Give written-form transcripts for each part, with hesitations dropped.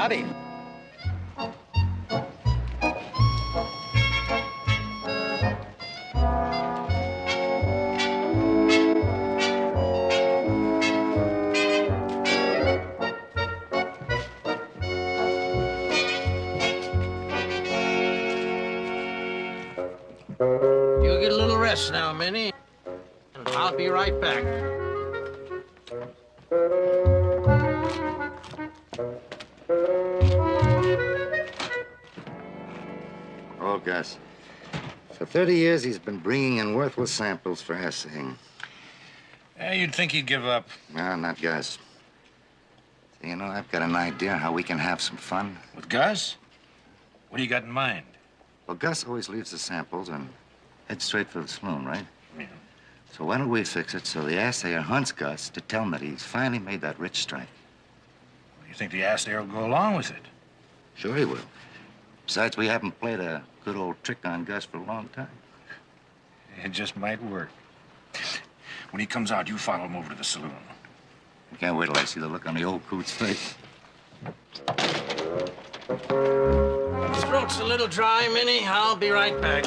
Howdy. You get a little rest now, Minnie, and I'll be right back. Oh, Gus. For 30 years, he's been bringing in worthless samples for assaying. You'd think he'd give up. No, not Gus. You know, I've got an idea how we can have some fun. With Gus? What do you got in mind? Well, Gus always leaves the samples and heads straight for the saloon, right? Yeah. So why don't we fix it so the assayer hunts Gus to tell him that he's finally made that rich strike? You think the assayer will go along with it? Sure he will. Besides, we haven't played a good old trick on Gus for a long time. It just might work. When he comes out, you follow him over to the saloon. I can't wait till I see the look on the old coot's face. Throat's a little dry, Minnie. I'll be right back.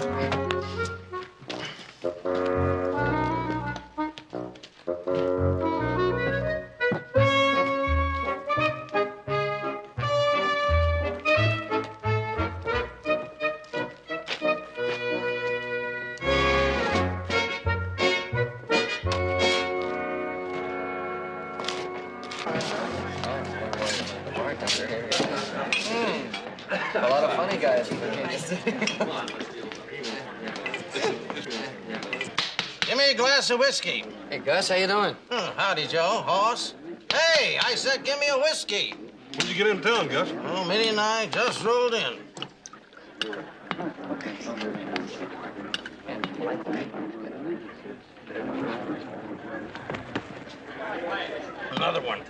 A lot of funny guys. Give me a glass of whiskey. Hey, Gus, how you doing? Howdy, Joe. Hoss. Hey, I said give me a whiskey. When did you get in town, Gus? Oh, Minnie and I just rolled in. Another one.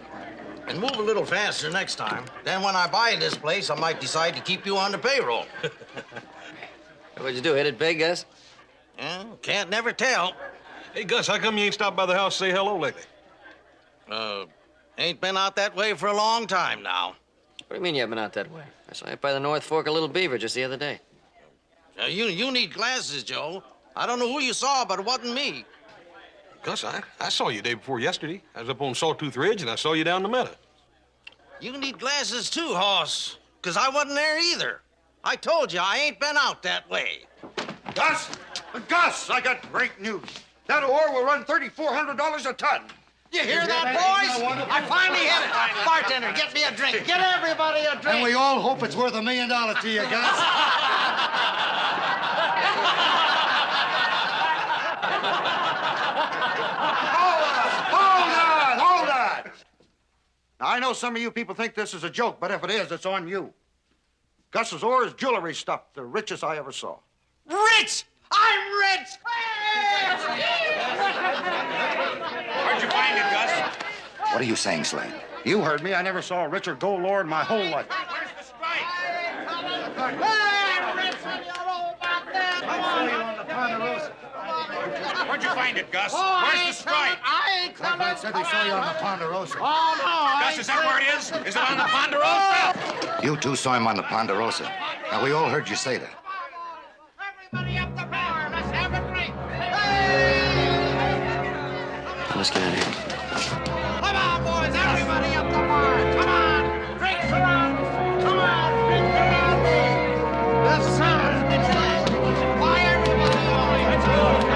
And move a little faster next time. Then when I buy this place, I might decide to keep you on the payroll. What'd you do, hit it big, Gus? Yeah, can't never tell. Hey, Gus, how come you ain't stopped by the house to say hello lately? Ain't been out that way for a long time now. What do you mean you haven't been out that way? I saw you by the North Fork of Little Beaver just the other day. You need glasses, Joe. I don't know who you saw, but it wasn't me. Gus, I saw you day before yesterday. I was up on Sawtooth Ridge, and I saw you down the meadow. You need glasses too, Hoss, because I wasn't there either. I told you I ain't been out that way. Gus! Gus, I got great news. That ore will run $3,400 a ton. You hear that, boys? I finally hit it. Bartender, get me a drink. Get everybody a drink. And we all hope it's worth $1 million to you, Gus. Hold on! Now, I know some of you people think this is a joke, but if it is, it's on you. Gus's ore is jewelry stuff, the richest I ever saw. Rich! I'm rich! Where'd you find it, Gus? What are you saying, Slade? You heard me. I never saw a richer gold ore in my whole life. Where's the strike? Where'd you find it, Gus? Where's the strike? I ain't coming. Cartwrights said they saw you on the Ponderosa. Oh, no. Gus, is that where it is? Is it on the Ponderosa? You two saw him on the Ponderosa. Now, we all heard you say that. Everybody up the bar. Let's have a drink. Let's get out of here. Come on, boys. Everybody up the bar. Come on. Drinks around. Come on. Drinks around me. Yes, sir. Why everybody on? Let's go.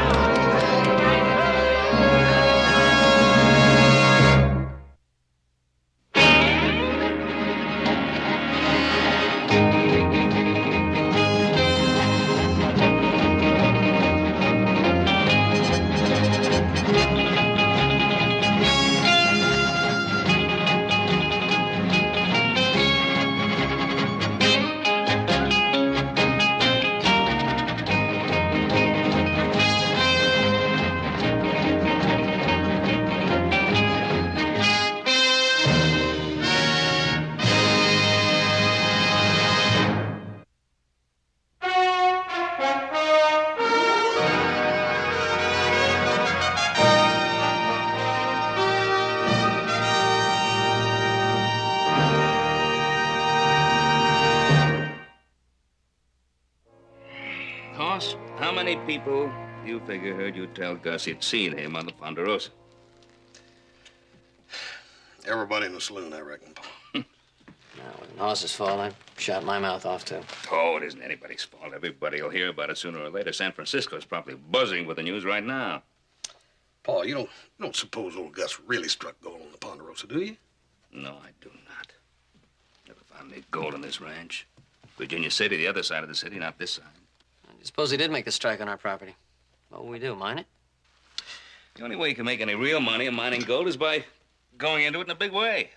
How many people you figure heard you tell Gus you'd seen him on the Ponderosa? Everybody in the saloon, I reckon, Pa. Now, it wasn't Hoss's fault. I shot my mouth off, too. Oh, it isn't anybody's fault. Everybody will hear about it sooner or later. San Francisco's probably buzzing with the news right now. Pa, you don't suppose old Gus really struck gold on the Ponderosa, do you? No, I do not. Never found any gold on this ranch. Virginia City, the other side of the city, not this side. I suppose he did make the strike on our property. What will we do, mine it? The only way you can make any real money in mining gold is by going into it in a big way.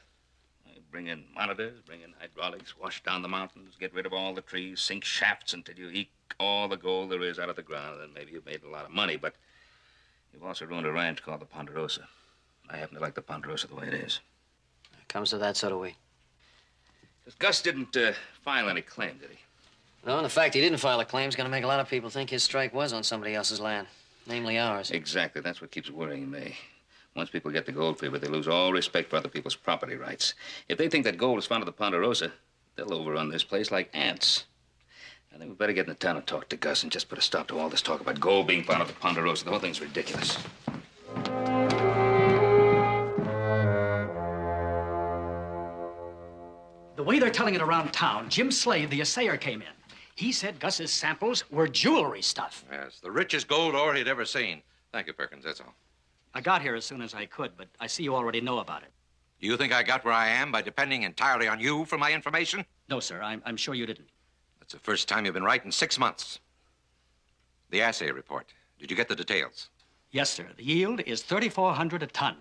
Bring in monitors, bring in hydraulics, wash down the mountains, get rid of all the trees, sink shafts until you eke all the gold there is out of the ground, and then maybe you've made a lot of money, but you've also ruined a ranch called the Ponderosa. I happen to like the Ponderosa the way it is. It comes to that, so do we. Gus didn't file any claim, did he? No, and the fact he didn't file a claim is going to make a lot of people think his strike was on somebody else's land, namely ours. Exactly. That's what keeps worrying me. Once people get the gold fever, they lose all respect for other people's property rights. If they think that gold is found at the Ponderosa, they'll overrun this place like ants. I think we better get into town and talk to Gus and just put a stop to all this talk about gold being found at the Ponderosa. The whole thing's ridiculous. The way they're telling it around town, Jim Slade, the assayer, came in. He said Gus's samples were jewelry stuff. Yes, the richest gold ore he'd ever seen. Thank you, Perkins, that's all. I got here as soon as I could, but I see you already know about it. Do you think I got where I am by depending entirely on you for my information? No, sir, I'm sure you didn't. That's the first time you've been right in 6 months. The assay report. Did you get the details? Yes, sir. The yield is 3,400 a ton.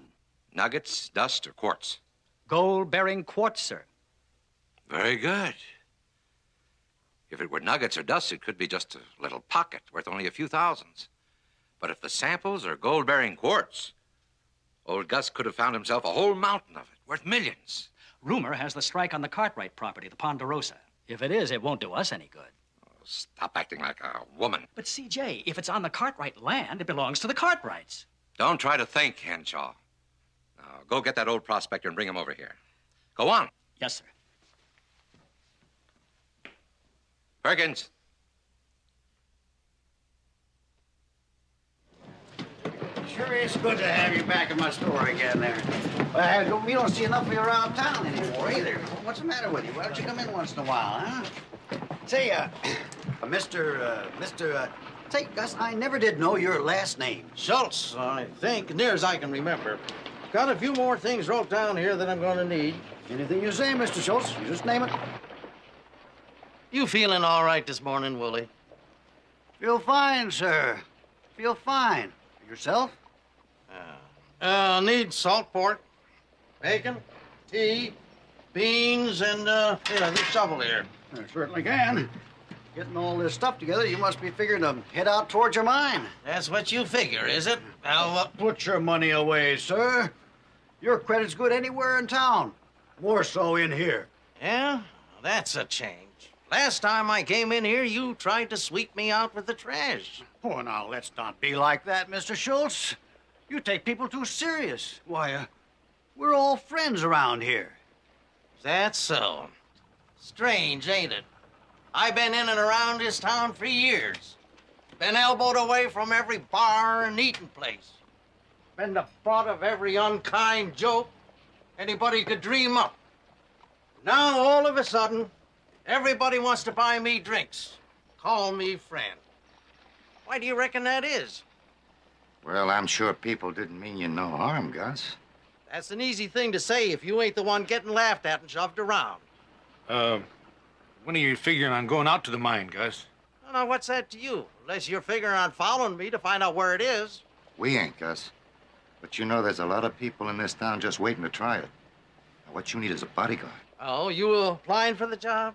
Nuggets, dust, or quartz? Gold-bearing quartz, sir. Very good. If it were nuggets or dust, it could be just a little pocket worth only a few thousands. But if the samples are gold-bearing quartz, old Gus could have found himself a whole mountain of it, worth millions. Rumor has the strike on the Cartwright property, the Ponderosa. If it is, it won't do us any good. Oh, stop acting like a woman. But, C.J., if it's on the Cartwright land, it belongs to the Cartwrights. Don't try to think, Henshaw. Now, go get that old prospector and bring him over here. Go on. Yes, sir. Perkins. Sure is good to have you back in my store again there. Well, we don't see enough of you around town anymore either. What's the matter with you? Why don't you come in once in a while, huh? Say, say, Gus, I never did know your last name. Schultz, I think, near as I can remember. Got a few more things wrote down here that I'm going to need. Anything you say, Mr. Schultz, you just name it. You feeling all right this morning, Willie? Feel fine, sir. Feel fine. Yourself? Need salt pork, bacon, tea, beans, and, here, this shovel here. I certainly can. Getting all this stuff together, you must be figuring to head out towards your mine. That's what you figure, is it? Well, Put your money away, sir. Your credit's good anywhere in town. More so in here. yeah? That's a change. Last time I came in here, you tried to sweep me out with the trash. Oh, now, let's not be like that, Mr. Schultz. You take people too serious. Why, we're all friends around here. That's so. Strange, ain't it? I've been in and around this town for years. Been elbowed away from every bar and eating place. Been the butt of every unkind joke anybody could dream up. Now, all of a sudden, everybody wants to buy me drinks. Call me friend. Why do you reckon that is? Well, I'm sure people didn't mean you no harm, Gus. That's an easy thing to say if you ain't the one getting laughed at and shoved around. When are you figuring on going out to the mine, Gus? Now, what's that to you? Unless you're figuring on following me to find out where it is. We ain't, Gus. But you know there's a lot of people in this town just waiting to try it. Now, what you need is a bodyguard. Oh, you applying for the job?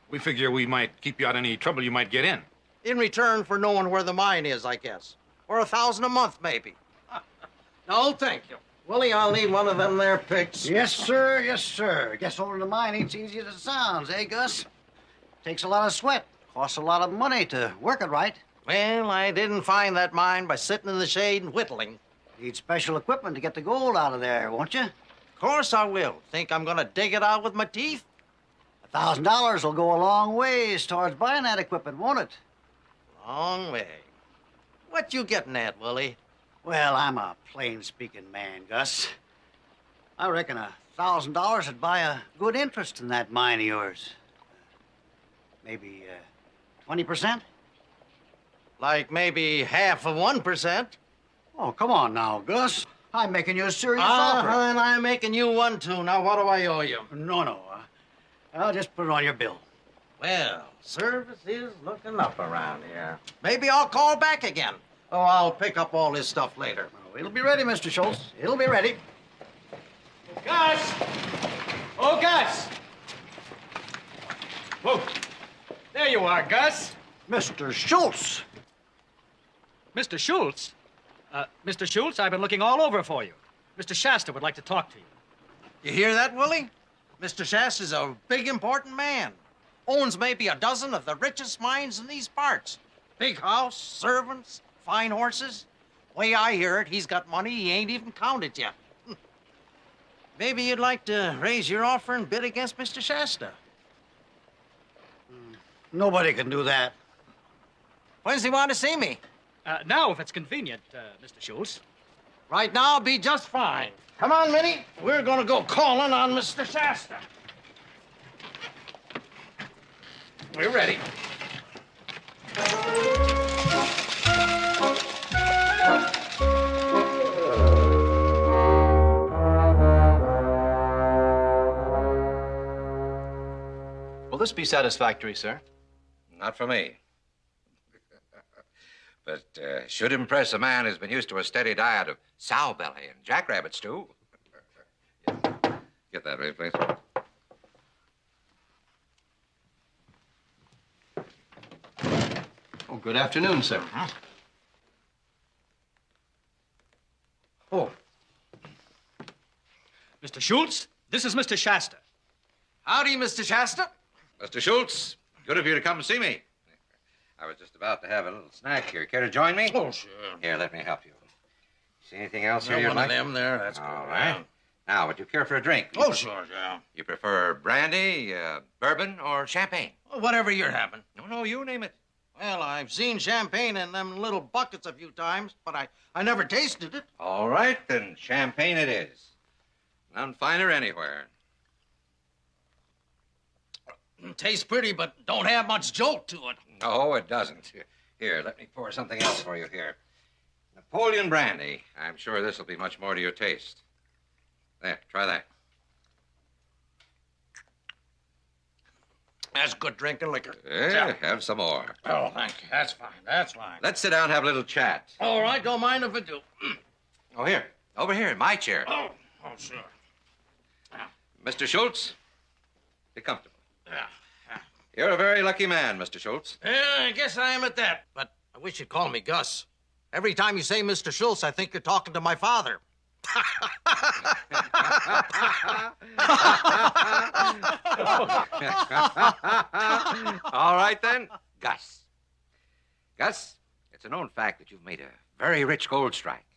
We figure we might keep you out of any trouble you might get in. In return for knowing where the mine is, I guess. Or $1,000 a month, maybe. No, thank you. Willie, I'll need one of them there picks. Yes, sir. Yes, sir. Guess owning a mine ain't so easy as it sounds, eh, Gus? Takes a lot of sweat. Costs a lot of money to work it right. Well, I didn't find that mine by sitting in the shade and whittling. Need special equipment to get the gold out of there, won't you? Of course I will. Think I'm gonna dig it out with my teeth? $1,000 will go a long ways towards buying that equipment, won't it? Long way. What you getting at, Willie? Well, I'm a plain-speaking man, Gus. I reckon $1,000 would buy a good interest in that mine of yours. Maybe 20%? Like maybe half of 1%. Oh, come on now, Gus. I'm making you a serious offer. And I'm making you one, too. Now, what do I owe you? No. I'll just put it on your bill. Well, service is looking up around here. Maybe I'll call back again. Oh, I'll pick up all this stuff later. Oh, it'll be ready, Mr. Schultz. It'll be ready. Gus! Oh, Gus! Whoa. There you are, Gus. Mr. Schultz! Mr. Schultz? Mr. Schultz, I've been looking all over for you. Mr. Shasta would like to talk to you. You hear that, Willie? Mr. Shasta's a big, important man. Owns maybe a dozen of the richest mines in these parts. Big house, servants, fine horses. Way I hear it, he's got money he ain't even counted yet. Maybe you'd like to raise your offer and bid against Mr. Shasta. Nobody can do that. When does he want to see me? Now, if it's convenient, Mr. Schultz. Right now, I'll be just fine. Come on, Minnie. We're gonna go calling on Mr. Shasta. We're ready. Will this be satisfactory, sir? Not for me. But should impress a man who's been used to a steady diet of sow belly and jackrabbit stew. Get that, will you, please? Oh, good afternoon, sir. Oh, Mr. Schultz, this is Mr. Shasta. howdy, Mr. Shasta. Mr. Schultz, good of you to come and see me. I was just about to have a little snack here. Care to join me? Oh, sure. Here, let me help you. See anything else here Got you'd one like? of them there. That's All good. right. Now, would you care for a drink? Oh, sure, yeah. You prefer brandy, bourbon, or champagne? Well, whatever you're having. No, you name it. Well, I've seen champagne in them little buckets a few times, but I never tasted it. All right, then champagne it is. None finer anywhere. Tastes pretty, but don't have much jolt to it. No, it doesn't. Here, let me pour something else for you here. Napoleon brandy. I'm sure this will be much more to your taste. There, try that. That's good drinking liquor. Yeah, have some more. Oh, thank you. That's fine. That's fine. Let's sit down and have a little chat. All right, don't mind if I do. Oh, here. Over here, in my chair. Oh, sure. Mr. Schultz, be comfortable. Yeah. You're a very lucky man, Mr. Schultz. Yeah, I guess I am at that. But I wish you'd call me Gus. Every time you say Mr. Schultz, I think you're talking to my father. All right, then. Gus. Gus, it's a known fact that you've made a very rich gold strike.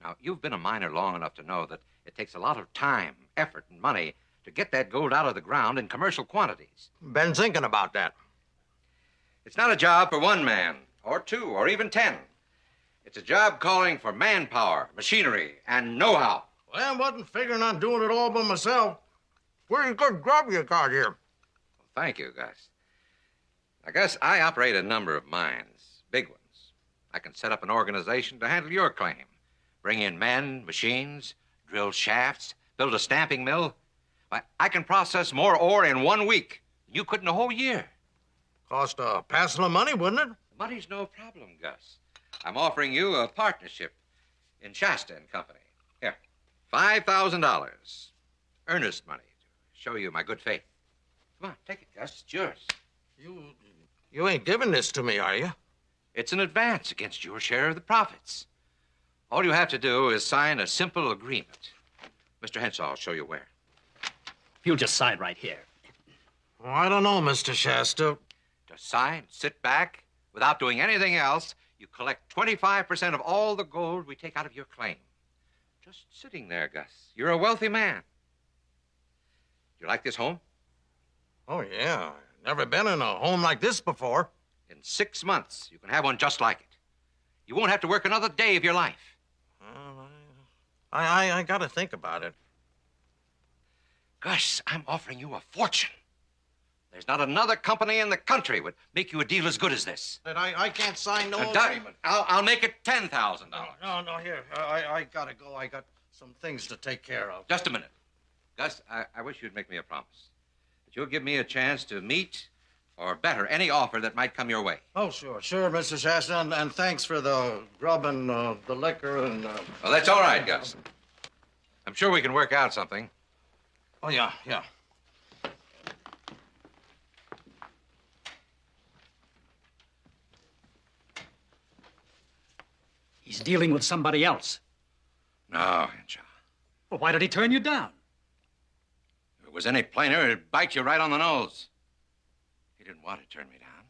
Now, you've been a miner long enough to know that it takes a lot of time, effort, and money to get that gold out of the ground in commercial quantities. Been thinking about that. It's not a job for one man, or two, or even 10. It's a job calling for manpower, machinery, and know-how. Well, I wasn't figuring on doing it all by myself. Pretty good job you got here. Well, thank you, Gus. Now, Gus, I operate a number of mines, big ones. I can set up an organization to handle your claim. Bring in men, machines, drill shafts, build a stamping mill. Why, I can process more ore in 1 week than you could in a whole year. Cost a passel of money, wouldn't it? Money's no problem, Gus. I'm offering you a partnership in Shasta and Company. Here, $5,000. Earnest money to show you my good faith. Come on, take it, Gus. It's yours. You ain't giving this to me, are you? It's an advance against your share of the profits. All you have to do is sign a simple agreement. Mr. Henshaw will show you where. You'll just sign right here. Well, I don't know, Mr. Shasta. Just sign, sit back. Without doing anything else, you collect 25% of all the gold we take out of your claim. Just sitting there, Gus. You're a wealthy man. You like this home? Oh, yeah. Never been in a home like this before. In 6 months, you can have one just like it. You won't have to work another day of your life. I got to think about it. Gus, I'm offering you a fortune. There's not another company in the country would make you a deal as good as this. But I can't sign no Now, agreement. I'll make it $10,000. No, here. I got to go. I got some things to take care of. Just a minute. Gus, I wish you'd make me a promise. That you'll give me a chance to meet or better any offer that might come your way. Oh, sure, Mr. Shasta, and thanks for the grub and the liquor and... Well, that's all right, Gus. I'm sure we can work out something. Oh, yeah. He's dealing with somebody else. No, Henshaw. Well, why did he turn you down? If it was any plainer, it'd bite you right on the nose. He didn't want to turn me down.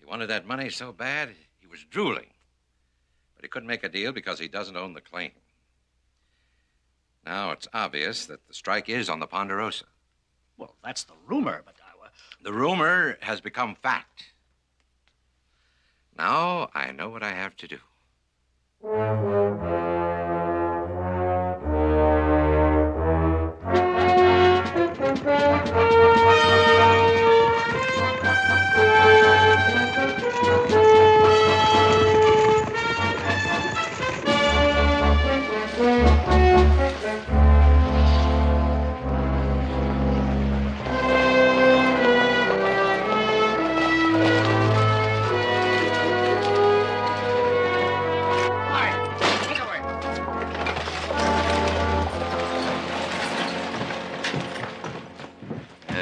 He wanted that money so bad, he was drooling. But he couldn't make a deal because he doesn't own the claim. Now it's obvious that the strike is on the Ponderosa. Well, that's the rumor, but The rumor has become fact. Now I know what I have to do.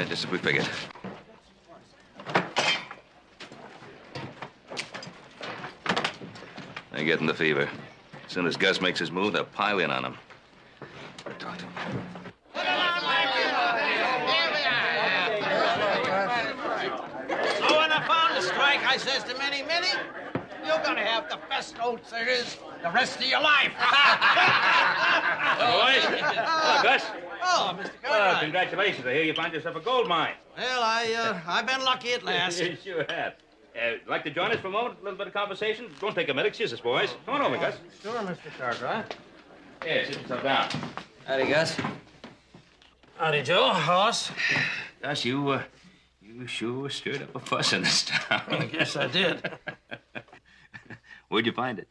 Just as we figured. They're getting the fever. As soon as Gus makes his move, they'll pile in on him. Talk to him. So when I found the strike, I says to Minnie, you're gonna have the best oats there is the rest of your life. Boys. Hello, Gus. Oh, Mr. Cartwright. Congratulations. I hear you found yourself a gold mine. Well, I've been lucky at last. You sure have. Like to join us for a moment? A little bit of conversation? Don't take a minute. Excuse us, boys. Come on over, Gus. Sure, Mr. Cartwright. Yeah, sit yourself down. Howdy, Gus. Howdy, Joe. Hoss. Gus, you sure stirred up a fuss in this town. I guess I did. Where'd you find it?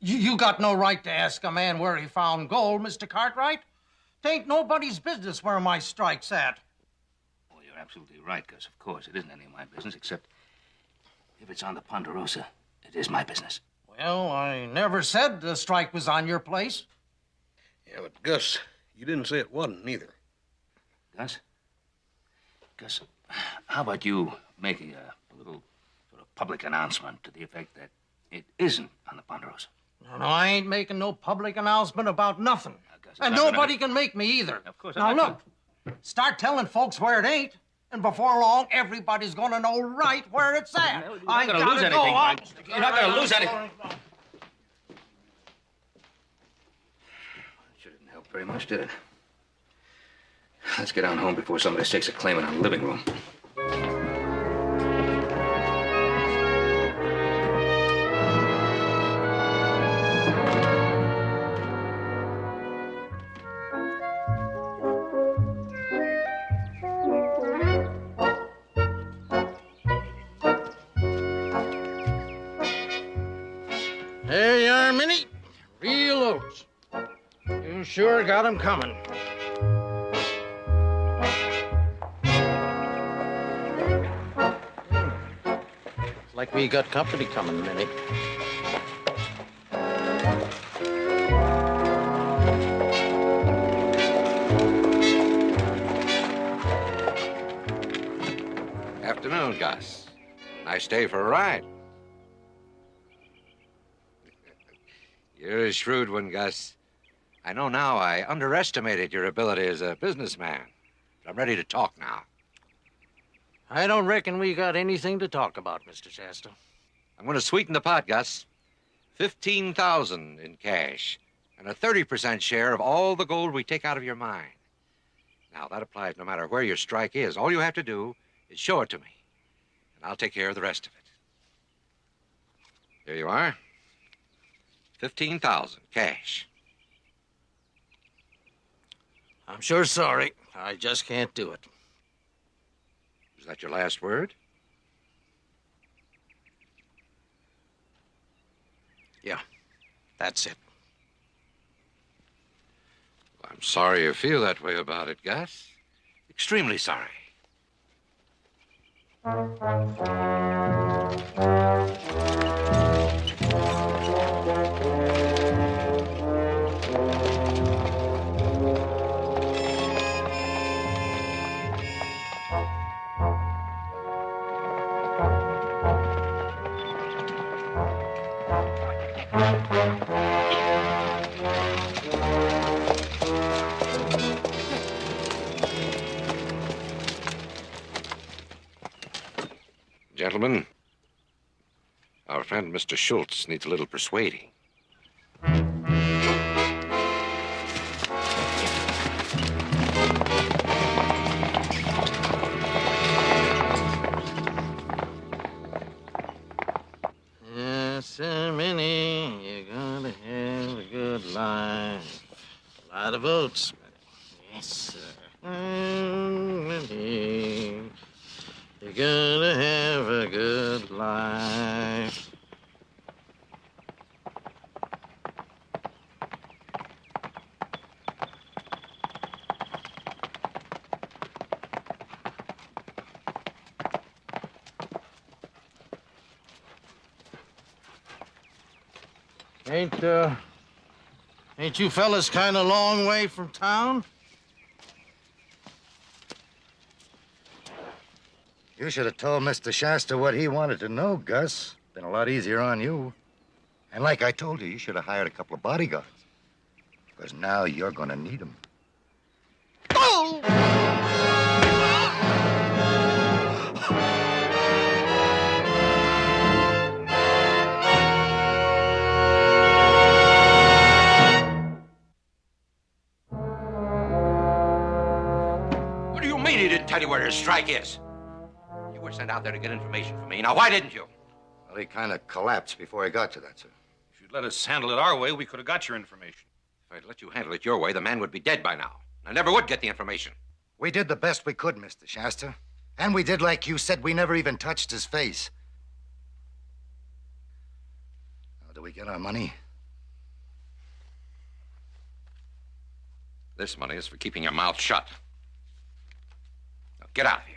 You got no right to ask a man where he found gold, Mr. Cartwright. Tain't nobody's business where my strike's at. Well, you're absolutely right, Gus. Of course, it isn't any of my business, except if it's on the Ponderosa, it is my business. Well, I never said the strike was on your place. Yeah, but Gus, you didn't say it wasn't neither. Gus, how about you making a little sort of public announcement to the effect that it isn't on the Ponderosa? No, I ain't making no public announcement about nothing. And nobody can make me either. Of course. Now, look, start telling folks where it ain't, and before long, everybody's gonna know right where it's at. You're not gonna lose anything, Mike. You're not gonna lose anything. Sure didn't help very much, did it? Let's get on home before somebody stakes a claim in our living room. There you are, Minnie. Real oats. You sure got 'em coming. Like we got company coming, Minnie. Afternoon, Gus. Nice day for a ride. You're a shrewd one, Gus. I know now I underestimated your ability as a businessman. But I'm ready to talk now. I don't reckon we got anything to talk about, Mr. Shasta. I'm going to sweeten the pot, Gus. $15,000 in cash and a 30% share of all the gold we take out of your mine. Now, that applies no matter where your strike is. All you have to do is show it to me, and I'll take care of the rest of it. Here you are. 15,000 cash. I'm sure sorry. I just can't do it. Is that your last word? Yeah, that's it. I'm sorry you feel that way about it, Gus. Extremely sorry. Gentlemen, our friend Mr. Schultz needs a little persuading. Yes, Minnie, you're gonna have a good life. A lot of votes. Yes, sir. Minnie, you're gonna have a good life. Ain't you fellas kind of long way from town? You should have told Mr. Shasta what he wanted to know, Gus. Been a lot easier on you. And like I told you, you should have hired a couple of bodyguards. Because now you're going to need them. What do you mean he didn't tell you where his strike is? You were sent out there to get information from me. Now, why didn't you? Well, he kind of collapsed before he got to that, sir. If you'd let us handle it our way, we could have got your information. If I'd let you handle it your way, the man would be dead by now. I never would get the information. We did the best we could, Mr. Shasta. And we did like you said. We never even touched his face. Now, do we get our money? This money is for keeping your mouth shut. Now, get out of here.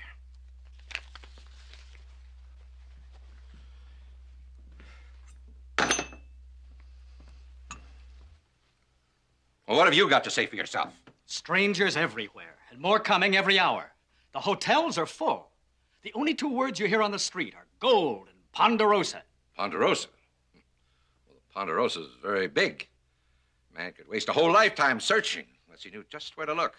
Well, what have you got to say for yourself? Strangers everywhere, and more coming every hour. The hotels are full. The only two words you hear on the street are gold and Ponderosa. Ponderosa? Well, Ponderosa is very big. A man could waste a whole lifetime searching unless he knew just where to look.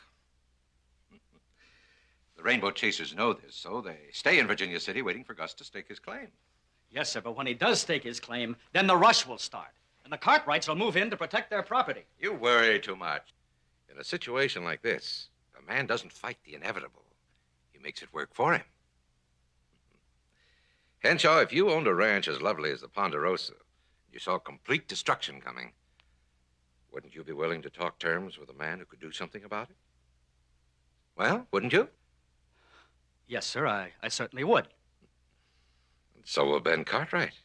The Rainbow Chasers know this, so they stay in Virginia City waiting for Gus to stake his claim. Yes, sir, but when he does stake his claim, then the rush will start. And the Cartwrights will move in to protect their property. You worry too much. In a situation like this, a man doesn't fight the inevitable. He makes it work for him. Henshaw, if you owned a ranch as lovely as the Ponderosa, you saw complete destruction coming, wouldn't you be willing to talk terms with a man who could do something about it? Well, wouldn't you? Yes, sir, I certainly would. And so will Ben Cartwright.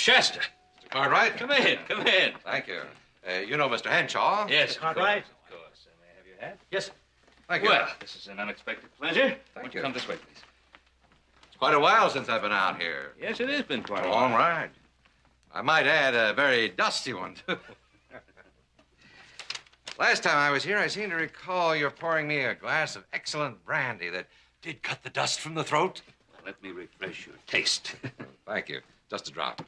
Shasta. Mr. Cartwright? Come in, come in. Thank you. You know Mr. Henshaw? Yes, Cartwright? Of course. May I have your hat? Yes. Thank you. Well, this is an unexpected pleasure. Thank Won't you. Come this way, please. It's quite a while since I've been out here. Yes, it has been quite a A while. long ride. I might add, a very dusty one, too. Last time I was here, I seem to recall you pouring me a glass of excellent brandy that did cut the dust from the throat. Well, let me refresh your taste. Thank you. Just a drop.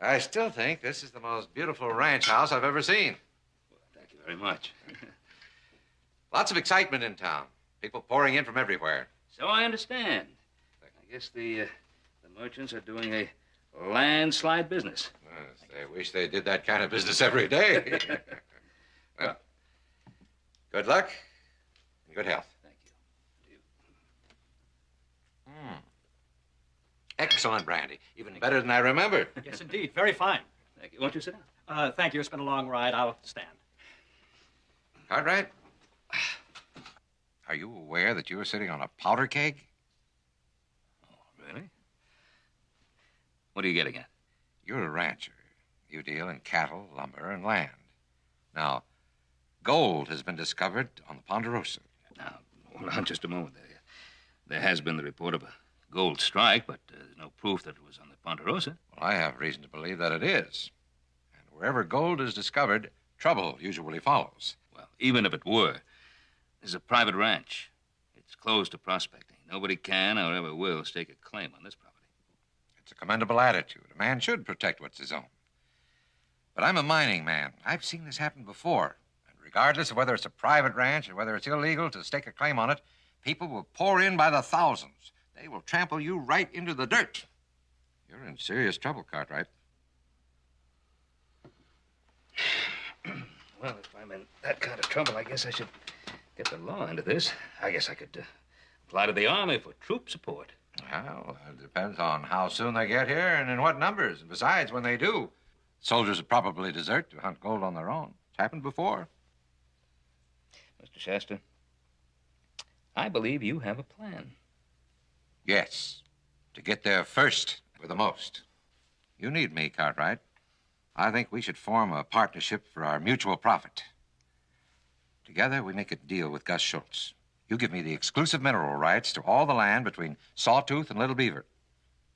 I still think this is the most beautiful ranch house I've ever seen. Well, thank you very much. Lots of excitement in town. People pouring in from everywhere. So I understand. I guess the merchants are doing a landslide business. Yes, they wish they did that kind of business every day. Well, good luck and good health. Thank you. Excellent brandy. Even better than I remembered. Yes, indeed. Very fine. Thank you. Won't you sit down? Thank you. It's been a long ride. I'll stand. Cartwright, are you aware that you are sitting on a powder keg? Really? What are you getting at? You're a rancher. You deal in cattle, lumber, and land. Now, gold has been discovered on the Ponderosa. Now, hold on just a moment. There has been the report of a gold strike, but there's no proof that it was on the Ponderosa. Well, I have reason to believe that it is. And wherever gold is discovered, trouble usually follows. Well, even if it were, this is a private ranch. It's closed to prospecting. Nobody can or ever will stake a claim on this property. It's a commendable attitude. A man should protect what's his own. But I'm a mining man. I've seen this happen before. And regardless of whether it's a private ranch or whether it's illegal to stake a claim on it, people will pour in by the thousands. They will trample you right into the dirt. You're in serious trouble, Cartwright. Well, if I'm in that kind of trouble, I guess I should get the law into this. I guess I could apply to the Army for troop support. Well, it depends on how soon they get here and in what numbers. And besides, when they do, soldiers would probably desert to hunt gold on their own. It's happened before. Mr. Shasta, I believe you have a plan. Yes, to get there first with the most. You need me, Cartwright. I think we should form a partnership for our mutual profit. Together, we make a deal with Gus Schultz. You give me the exclusive mineral rights to all the land between Sawtooth and Little Beaver.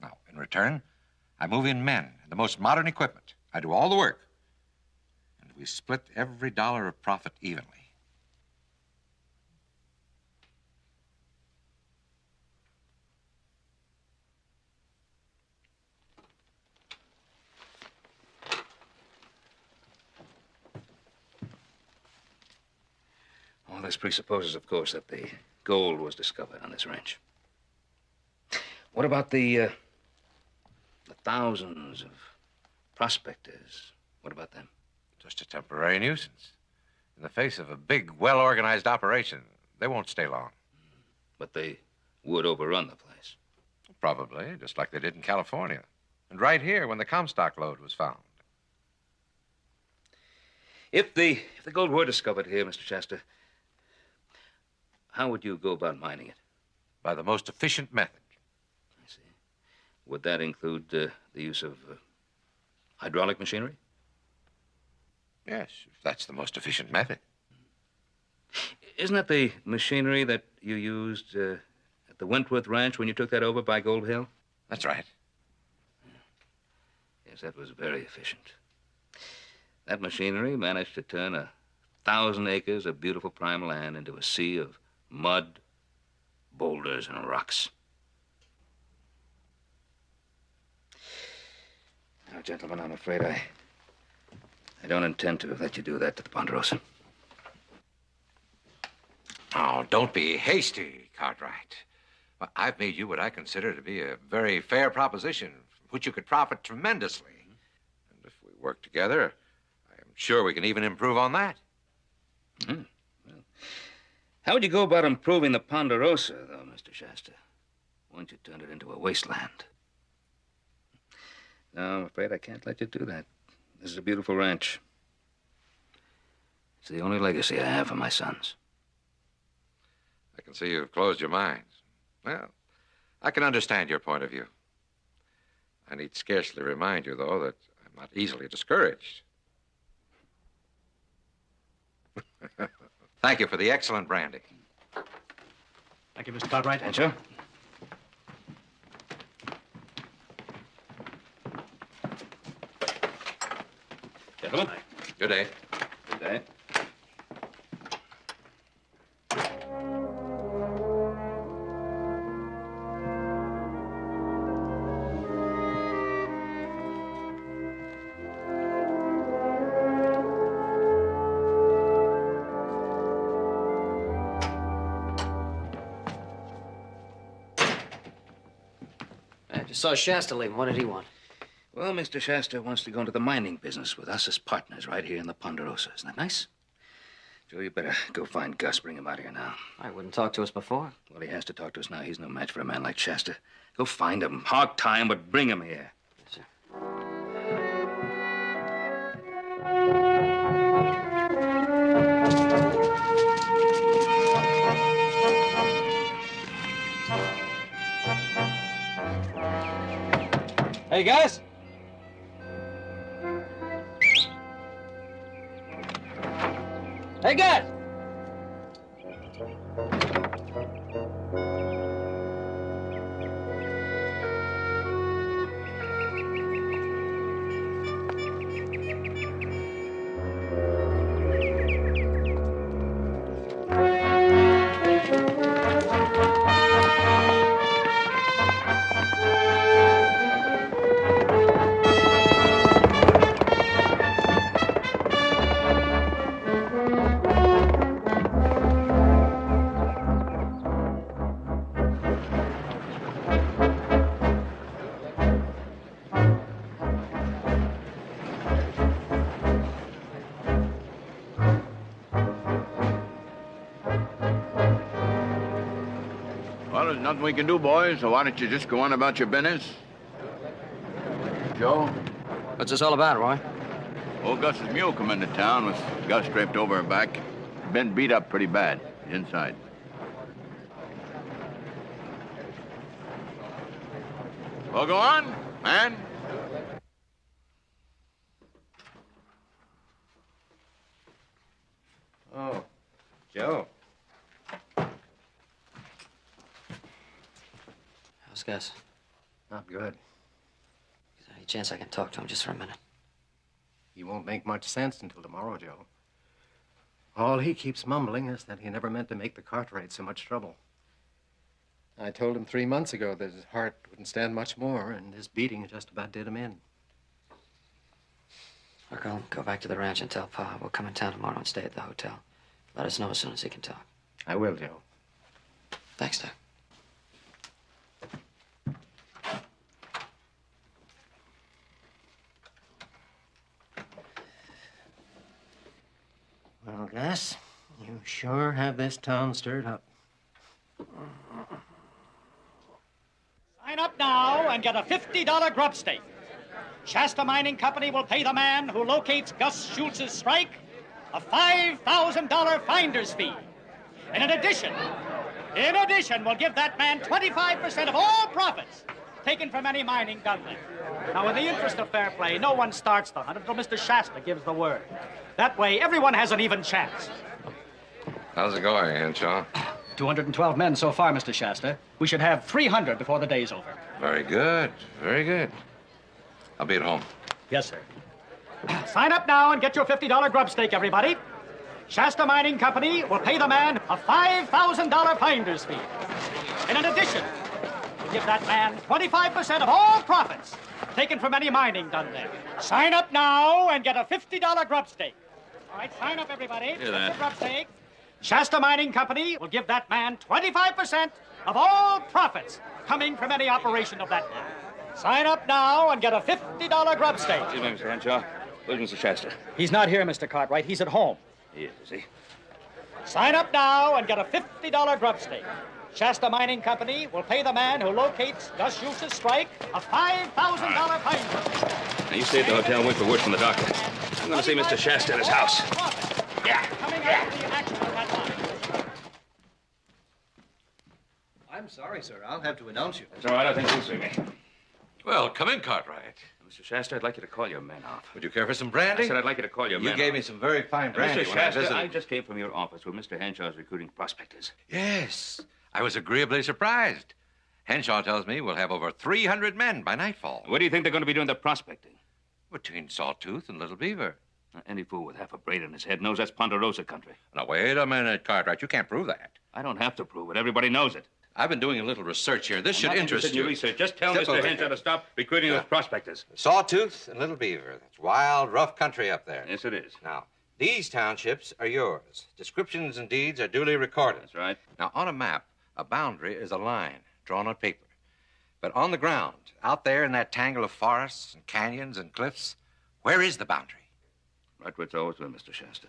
Now, in return, I move in men and the most modern equipment. I do all the work. And we split every dollar of profit evenly. All this presupposes, of course, that the gold was discovered on this ranch. What about the thousands of prospectors? What about them? Just a temporary nuisance. In the face of a big, well-organized operation, they won't stay long. But they would overrun the place. Probably, just like they did in California. And right here when the Comstock lode was found. If the gold were discovered here, Mr. Shasta, how would you go about mining it? By the most efficient method. I see. Would that include the use of hydraulic machinery? Yes, if that's the most efficient method. Isn't that the machinery that you used at the Wentworth Ranch when you took that over by Gold Hill? That's right. Yes, that was very efficient. That machinery managed to turn 1,000 acres of beautiful prime land into a sea of mud, boulders, and rocks. Now, gentlemen, I'm afraid I don't intend to let you do that to the Ponderosa. Oh, don't be hasty, Cartwright. Well, I've made you what I consider to be a very fair proposition, from which you could profit tremendously. And if we work together, I'm sure we can even improve on that. Well, how would you go about improving the Ponderosa, though, Mr. Shasta? Once you turned it into a wasteland. No, I'm afraid I can't let you do that. This is a beautiful ranch. It's the only legacy I have for my sons. I can see you've closed your minds. Well, I can understand your point of view. I need scarcely remind you, though, that I'm not easily discouraged. Thank you for the excellent brandy. Thank you, Mr. Cartwright. And sure. Gentlemen. Good day. Good day. just saw Shasta leave. What did he want? Well, Mr. Shasta wants to go into the mining business with us as partners right here in the Ponderosa. Isn't that nice? Joe, you better go find Gus. Bring him out here now. I wouldn't talk to us before. Well, he has to talk to us now. He's no match for a man like Shasta. Go find him. Hog tie him, but bring him here. Yes, sir. Hey, Gus. Hey, Gus. Well, there's nothing we can do, boys, so why don't you just go on about your business? Joe? What's this all about, Roy? Old Gus's mule come into town with Gus draped over her back. Been beat up pretty bad. He's inside. Well, go on, man. Oh, Joe. How's Gus? Not good. Is there any chance I can talk to him just for a minute? He won't make much sense until tomorrow, Joe. All he keeps mumbling is that he never meant to make the Cartwrights so much trouble. I told him 3 months ago that his heart wouldn't stand much more, and his beating just about did him in. Look, I'll go back to the ranch and tell Pa we'll come in town tomorrow and stay at the hotel. Let us know as soon as he can talk. I will, Joe. Thanks, Doc. Well, Gus, you sure have this town stirred up. Sign up now and get a $50 grub stake. Shasta Mining Company will pay the man who locates Gus Schultz's strike a $5,000 finder's fee. And in addition, we'll give that man 25% of all profits taken from any mining done there. Now, in the interest of fair play, no one starts the hunt until Mr. Shasta gives the word. That way, everyone has an even chance. How's it going, Henshaw? 212 men so far, Mr. Shasta. We should have 300 before the day's over. Very good. Very good. I'll be at home. Yes, sir. Sign up now and get your $50 grub stake, everybody. Shasta Mining Company will pay the man a $5,000 finder's fee. And in addition, we'll give that man 25% of all profits taken from any mining done there. Sign up now and get a $50 grub stake. All right, sign up, everybody. Hear that? Get the grub stake. Shasta Mining Company will give that man 25% of all profits coming from any operation of that mine. Sign up now and get a $50 grub stake. Excuse me, Mr. Henshaw. Where's Mr. Shasta? He's not here, Mr. Cartwright. He's at home. He is he? Sign up now and get a $50 grub stake. Shasta Mining Company will pay the man who locates Gus Schultz's strike a $5,000 fine. Now, you stay at the hotel and wait for word from the doctor. I'm going to see Mr. Shasta at his house. Yeah. Coming out of the action of that line. I'm sorry, sir. I'll have to announce you. It's all right. I think you'll see me. Well, come in, Cartwright. Mr. Shasta, I'd like you to call your men off. Would you care for some brandy? I said I'd like you to call your men You gave off. me some very fine Now, brandy Mr. when I Shasta, visited. I just came from your office where Mr. Henshaw's recruiting prospectors. Yes. I was agreeably surprised. Henshaw tells me we'll have over 300 men by nightfall. What do you think they're going to be doing the prospecting? Between Sawtooth and Little Beaver. Now, any fool with half a brain in his head knows that's Ponderosa country. Now, wait a minute, Cartwright. You can't prove that. I don't have to prove it. Everybody knows it. I've been doing a little research here. This should I'm not interest interested in your you. research. Just tell Step Mr. over Henshaw here. to stop recruiting those prospectors. Sawtooth and Little Beaver. That's wild, rough country up there. Yes, it is. Now, these townships are yours. Descriptions and deeds are duly recorded. That's right. Now, on a map, a boundary is a line drawn on paper. But on the ground, out there in that tangle of forests and canyons and cliffs, where is the boundary? Right where it's always been, Mr. Shasta.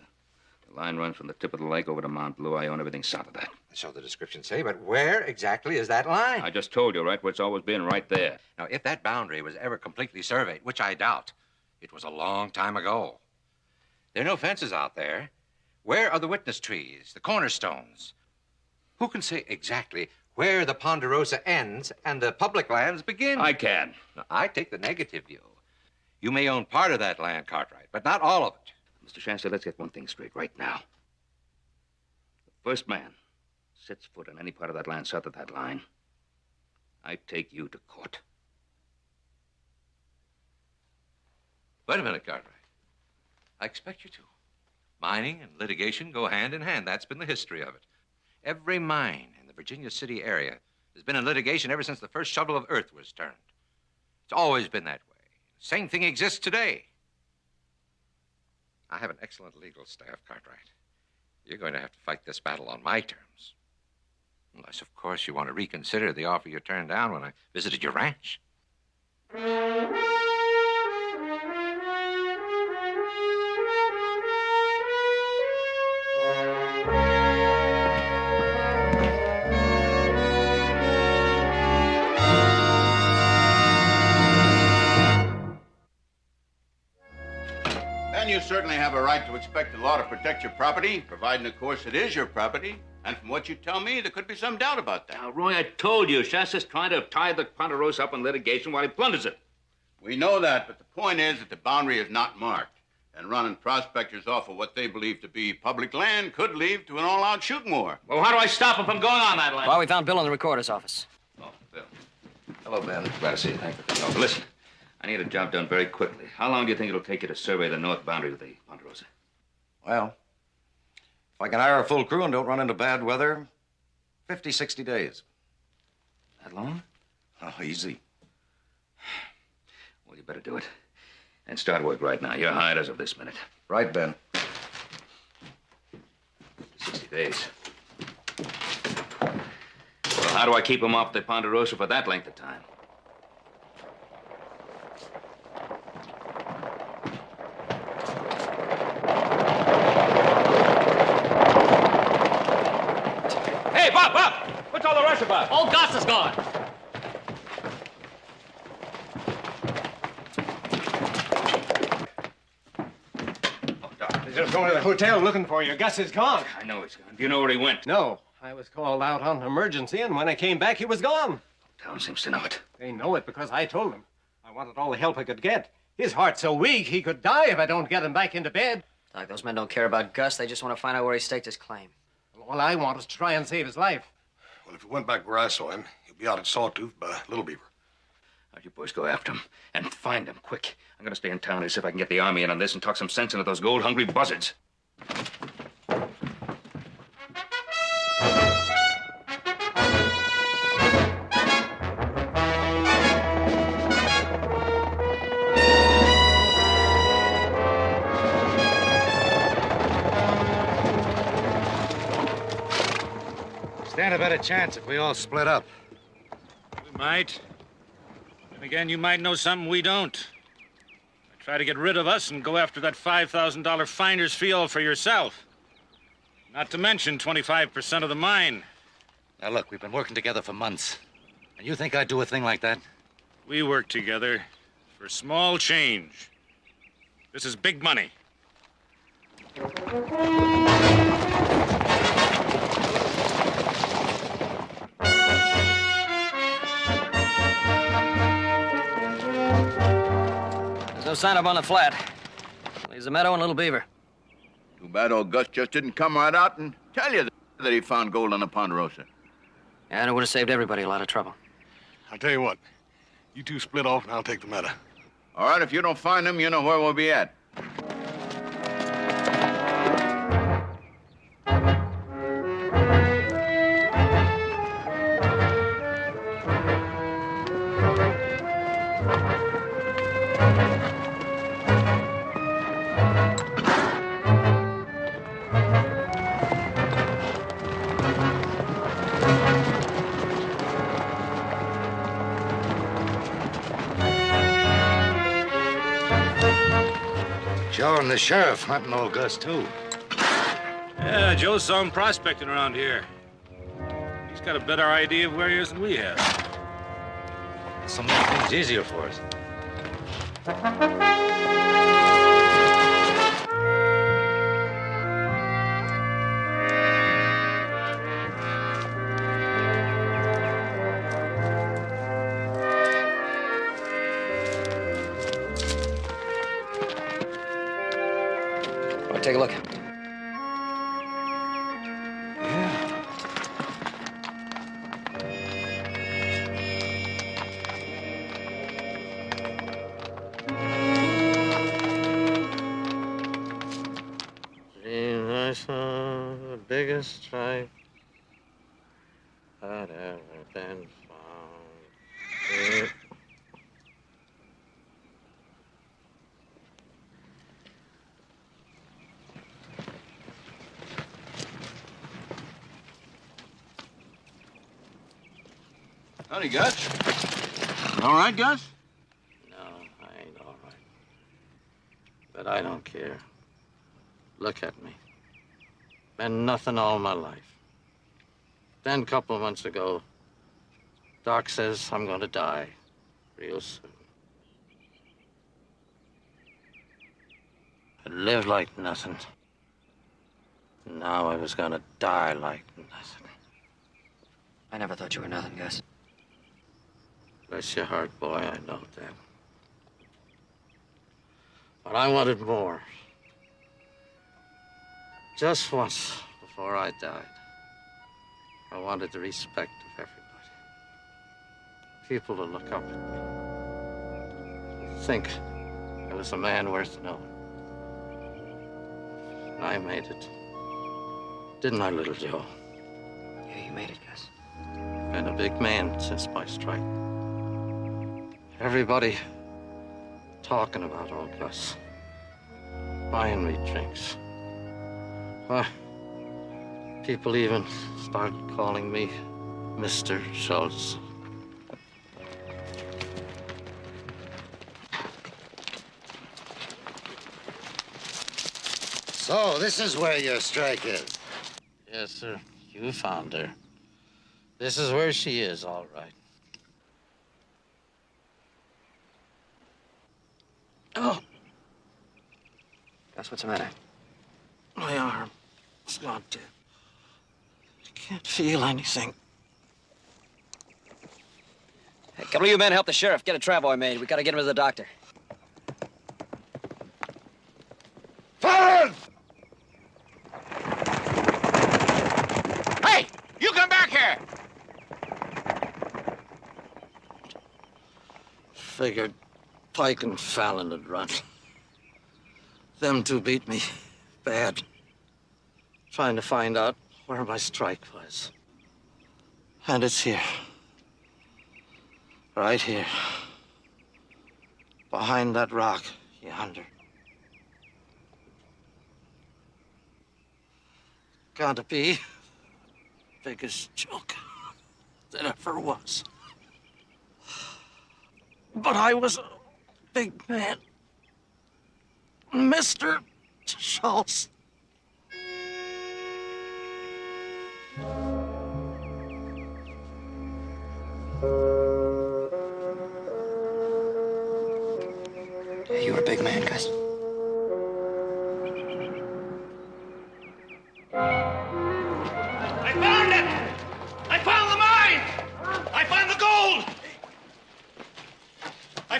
The line runs from the tip of the lake over to Mount Blue. I own everything south of that. So the descriptions say, but where exactly is that line? I just told you, right where it's always been, right there. Now, if that boundary was ever completely surveyed, which I doubt, it was a long time ago. There are no fences out there. Where are the witness trees, the cornerstones? Who can say exactly where the Ponderosa ends and the public lands begin? I can. Now, I take the negative view. You may own part of that land, Cartwright, but not all of it. Mr. Shasta, let's get one thing straight right now. The first man sets foot on any part of that land south of that line, I take you to court. Wait a minute, Cartwright. I expect you to. Mining and litigation go hand in hand. That's been the history of it. Every mine in the Virginia City area has been in litigation ever since the first shovel of earth was turned. It's always been that way. Same thing exists today. I have an excellent legal staff, Cartwright. You're going to have to fight this battle on my terms. Unless, of course, you want to reconsider the offer you turned down when I visited your ranch. And you certainly have a right to expect the law to protect your property, providing, of course, it is your property. And from what you tell me, there could be some doubt about that. Now, Roy, I told you, Shasta's trying to tie the Ponderosa up in litigation while he plunders it. We know that, but the point is that the boundary is not marked. And running prospectors off of what they believe to be public land could lead to an all-out shooting war. Well, how do I stop him from going on that land? Well, we found Bill in the recorder's office. Oh, Bill. Hello, Ben. Glad to see you. Thank you for coming over. Listen, I need a job done very quickly. How long do you think it'll take you to survey the north boundary of the Ponderosa? Well, if I can hire a full crew and don't run into bad weather, 50, 60 days. That long? Oh, easy. Well, you better do it. And start work right now. You're hired as of this minute. Right, Ben. 60 days. Well, how do I keep him off the Ponderosa for that length of time? Hey, Bob! What's all the rush about? Old Gus is gone. Just going to the hotel looking for you. Gus is gone. I know he's gone. Do you know where he went? No. I was called out on emergency, and when I came back, he was gone. Town seems to know it. They know it because I told them. I wanted all the help I could get. His heart's so weak, he could die if I don't get him back into bed. Doc, those men don't care about Gus. They just want to find out where he staked his claim. All I want is to try and save his life. Well, if he went back where I saw him, he'll be out at Sawtooth by Little Beaver. Now, you boys go after him and find him quick. I'm going to stay in town and see if I can get the Army in on this and talk some sense into those gold-hungry buzzards. Stand a better chance if we all split up. We might. And again, you might know something we don't. Try to get rid of us and go after that $5,000 finder's fee all for yourself. Not to mention 25% of the mine. Now, look, we've been working together for months. And you think I'd do a thing like that? We work together for small change. This is big money. No sign up on the flat. Leaves the meadow and Little Beaver. Too bad old Gus just didn't come right out and tell you that he found gold on the Ponderosa. Yeah, and it would have saved everybody a lot of trouble. I'll tell you what. You two split off and I'll take the matter. All right, if you don't find him, you know where we'll be at. from the sheriff hunting old Gus, too. Yeah, Joe saw him prospecting around here. He's got a better idea of where he is than we have. So make things easier for us. All right, take a look. I saw the biggest stripe that ever been found. Howdy, Gus. You all right, Gus? No, I ain't all right. But I don't care. Look at me. Been nothing all my life. Then a couple of months ago, Doc says I'm gonna die real soon. I lived like nothing. Now I was gonna die like nothing. I never thought you were nothing, Gus. Bless your heart, boy, I know that. But I wanted more. Just once before I died, I wanted the respect of everybody. People to look up at me. Think I was a man worth knowing. And I made it. Didn't I, little Joe? Yeah, you made it, Gus. Been a big man since my strike. Everybody talking about old Gus. Buying me drinks. Why, people even started calling me Mr. Schultz. So, this is where your strike is. Yes, sir. You found her. This is where she is, all right. Oh. Gus, what's the matter? My arm. It's gone dead. I can't feel anything. Hey, a couple of you men help the sheriff. Get a travoy made. We gotta get him to the doctor. Forward! Hey, you come back here! Figured Pike and Fallon had run. Them two beat me bad. Trying to find out where my strike was. And it's here. Right here. Behind that rock yonder. Gotta be the biggest joke that ever was. But I was a big man. Mr. Schultz. You were a big man, Gus. I found it! I found the mine! I found the gold! I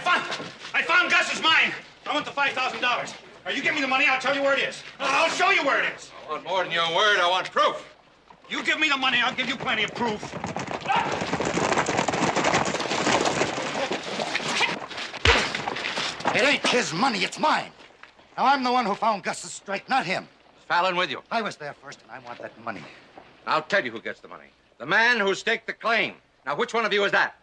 found Gus's mine. I want the $5,000. Or you give me the money, I'll tell you where it is. I'll show you where it is. I want more than your word. I want proof. You give me the money, I'll give you plenty of proof. It ain't his money, it's mine. Now, I'm the one who found Gus's strike, not him. Fallon with you. I was there first, and I want that money. I'll tell you who gets the money. The man who staked the claim. Now, which one of you is that?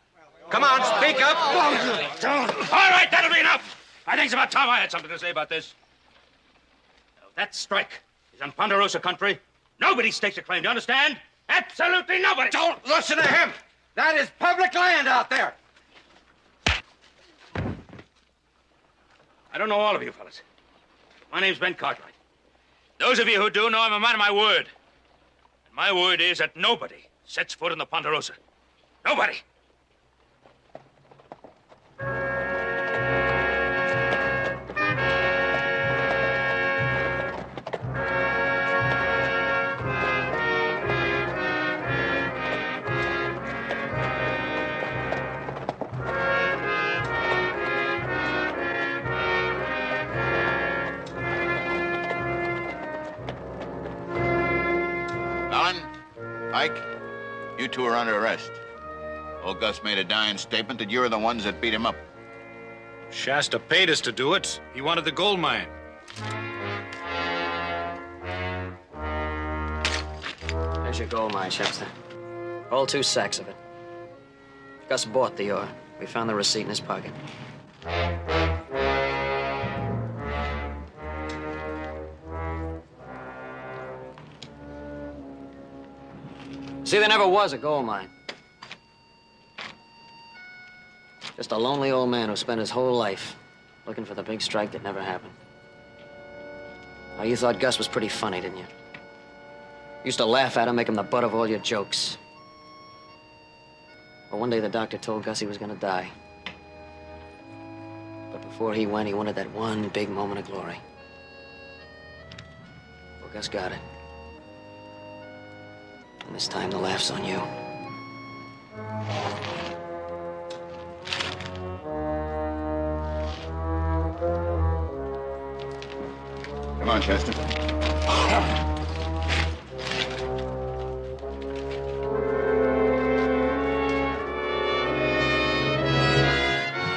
Come on, speak up. All right, that'll be enough. I think it's about time I had something to say about this. That strike is on Ponderosa country. Nobody stakes a claim, do you understand? Absolutely nobody. Don't listen to him. That is public land out there. I don't know all of you fellas. My name's Ben Cartwright. Those of you who do know I'm a man of my word. And my word is that nobody sets foot in the Ponderosa. Nobody. Ike, you two are under arrest. Old Gus made a dying statement that you're the ones that beat him up. Shasta paid us to do it. He wanted the gold mine. There's your gold mine, Shasta. All 2 sacks of it. Gus bought the ore. We found the receipt in his pocket. See, there never was a gold mine. Just a lonely old man who spent his whole life looking for the big strike that never happened. Oh, you thought Gus was pretty funny, didn't you? Used to laugh at him, make him the butt of all your jokes. Well, one day the doctor told Gus he was gonna die. But before he went, he wanted that one big moment of glory. Well, Gus got it. And this time the laugh's on you. Come on, Chester.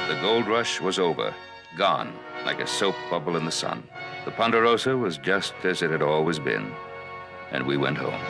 The gold rush was over, gone like a soap bubble in the sun. The Ponderosa was just as it had always been, and we went home.